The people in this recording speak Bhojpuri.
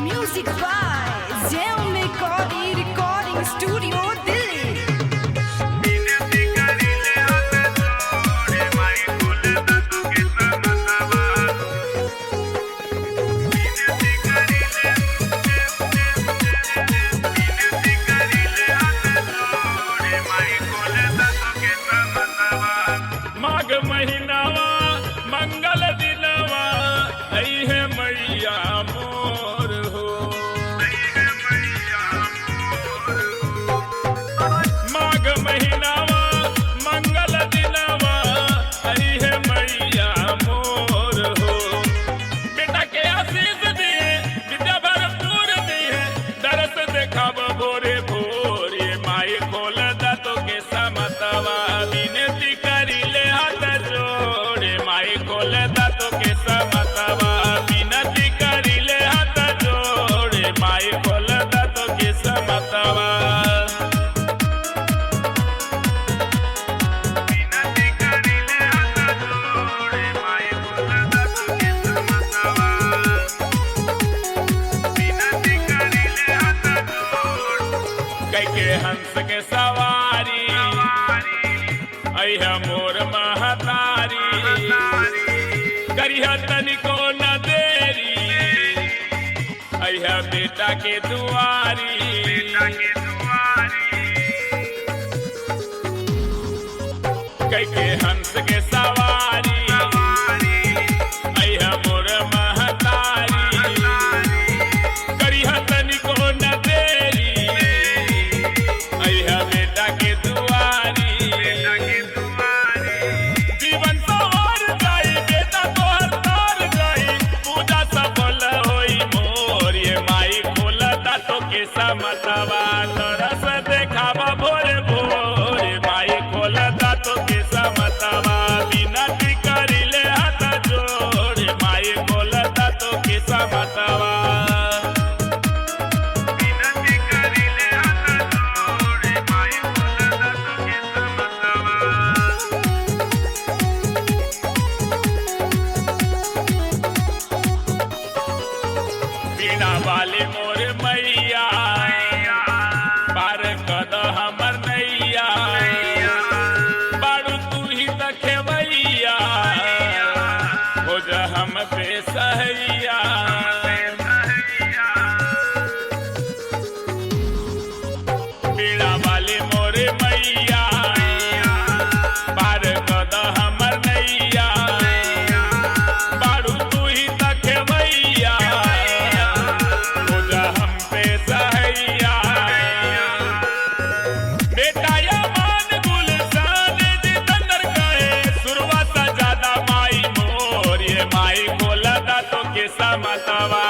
Music by Zen Recording Studio, Delhi. Magh महीनावा मंगल दिनवा आई है मैया मोर हो। माघ महीनावा मंगल दिनवा आई है मैया मोर हो। बेटा के आशीष दिए विद्या भरपूर दिए दरस देखाब भोरे भोर। ये माई खोल दातो के समतवा विनती करी ले हाथ जोड़े। माई खोल दातो के समतवा विनती करी ले हाथ जोड़े। माई खोल दातो के समतवा विनती करी ले हाथ जोड़े। माई खोल दातो के समतवा विनती करी ले हाथ जोड़े। कई के हंस के सवारी अइहा मोर महतारी करिहा तनिको न देरी। अइहा बेटा के दुआरी कई के हंस के सवारी अइहा मोर महतारी करिहा तनिको न देरी। अइहा बेटा के दुआरी जीवन सवार जाई बेटा तोहर तार जाई पूजा सफल होई मोर। ये माई खोल दातो के समतवा तरस देखावा भोरे भोर। माई खोल दातो के समतवा विनती करी ले हाथ जोड़। माई खोल दातो के समतवा विनती करी ले हाथ जोड़। माई खोल दातो के समतवा बीना वाले मोर मैया पार कद हमर नैया। बारू तू ही तखेवैया हो जा हम पे सहैया। बीना वाले मोर मैया पार कद हमर नैया। बारू तू ही तखेवैया हो जा हम पे सहैया। बेटा या मान गुलशान जितंदर कहे सुरवा सा ज्यादा माई मोर। ये माई खोल दातो के समतवा